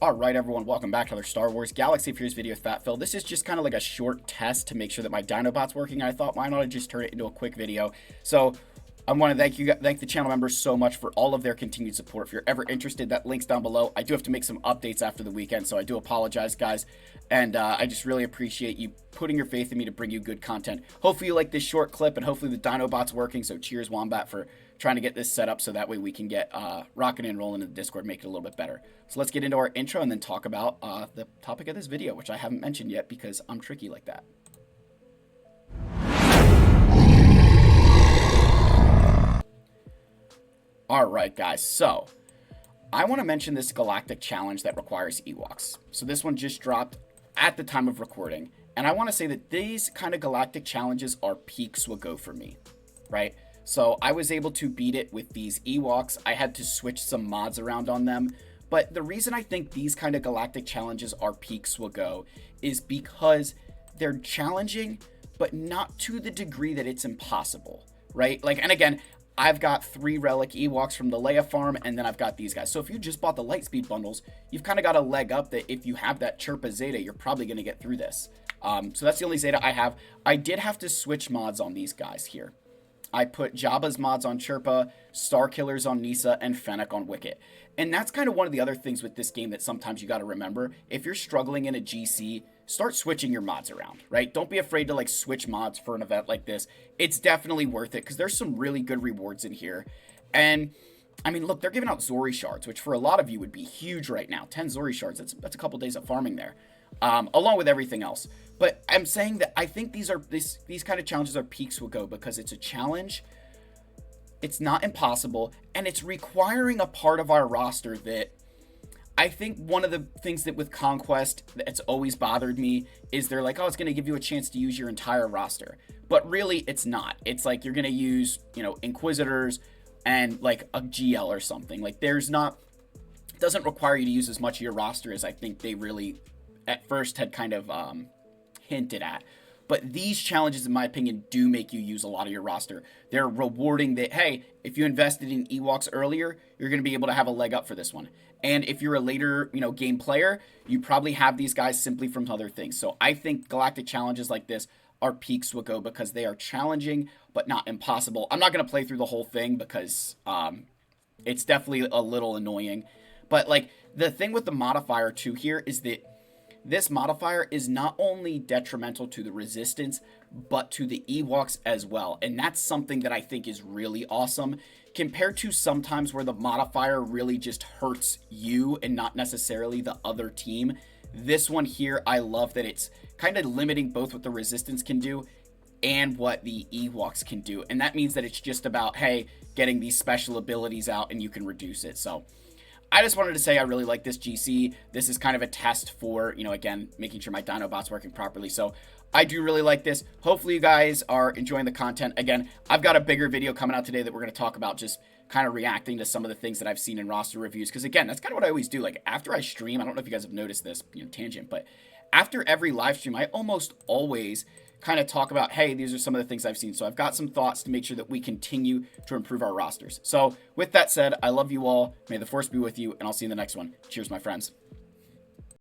Alright everyone, welcome back to another Star Wars Galaxy of Heroes video with Fat Phil. This is just kind of like a short test to make sure that my Dinobot's working. I thought, why not just turn it into a quick video? So I want to thank the channel members so much for all of their continued support. If you're ever interested, that link's down below. I do have to make some updates after the weekend, so I do apologize, guys. And I just really appreciate you putting your faith in me to bring you good content. Hopefully you like this short clip, and hopefully the Dinobot's working. So cheers, Wombat, for trying to get this set up so that way we can get rocking and rolling in the Discord, make it a little bit better. So let's get into our intro and then talk about the topic of this video, which I haven't mentioned yet because I'm tricky like that. Alright guys, so I want to mention this Galactic challenge that requires Ewoks. So this one just dropped at the time of recording, and I want to say that these kind of Galactic challenges are peak SWGO for me, right? So I was able to beat it with these Ewoks. I had to switch some mods around on them, but the reason I think these kind of Galactic challenges are peak SWGO is because they're challenging, but not to the degree that it's impossible, right? Like, and again, I've got 3 relic Ewoks from the Leia farm, and then I've got these guys. So if you just bought the Lightspeed bundles, you've kind of got a leg up that if you have that Chirpa Zeta, you're probably going to get through this. So that's the only Zeta I have. I did have to switch mods on these guys here. I put Jabba's mods on Chirpa, Star Killers on Nisa, and Fennec on Wicket. And that's kind of one of the other things with this game that sometimes you got to remember. If you're struggling in a GC, start switching your mods around, right? Don't be afraid to like switch mods for an event like this. It's definitely worth it because there's some really good rewards in here. And I mean, look, they're giving out Zori shards, which for a lot of you would be huge right now. 10 Zori shards, that's a couple days of farming there, along with everything else. But I'm saying that I think these kind of challenges are peak SWGO because it's a challenge. It's not impossible, and it's requiring a part of our roster that I think one of the things that with Conquest that's always bothered me is they're like, oh, it's going to give you a chance to use your entire roster. But really, it's not. It's like you're going to use, you know, Inquisitors and like a GL or something. Like there's not, it doesn't require you to use as much of your roster as I think they really at first had kind of hinted at. But these challenges, in my opinion, do make you use a lot of your roster. They're rewarding that, hey, if you invested in Ewoks earlier, you're going to be able to have a leg up for this one. And if you're a later, you know, game player, you probably have these guys simply from other things. So I think Galactic challenges like this are peak SWGO because they are challenging, but not impossible. I'm not going to play through the whole thing because it's definitely a little annoying. But like the thing with the modifier too here is that this modifier is not only detrimental to the resistance, but to the Ewoks as well. And that's something that I think is really awesome compared to sometimes where the modifier really just hurts you and not necessarily the other team. This one here, I love that it's kind of limiting both what the resistance can do and what the Ewoks can do. And that means that it's just about, hey, getting these special abilities out and you can reduce it. So I just wanted to say I really like this GC. This is kind of a test for, you know, again, making sure my Dinobot's working properly. So I do really like this. Hopefully you guys are enjoying the content. Again, I've got a bigger video coming out today that we're going to talk about just kind of reacting to some of the things that I've seen in roster reviews. Because again, that's kind of what I always do. Like after I stream, I don't know if you guys have noticed this, you know, tangent, but after every live stream, I almost always kind of talk about, hey, these are some of the things I've seen. So I've got some thoughts to make sure that we continue to improve our rosters. So with that said, I love you all. May the force be with you, and I'll see you in the next one. Cheers, my friends.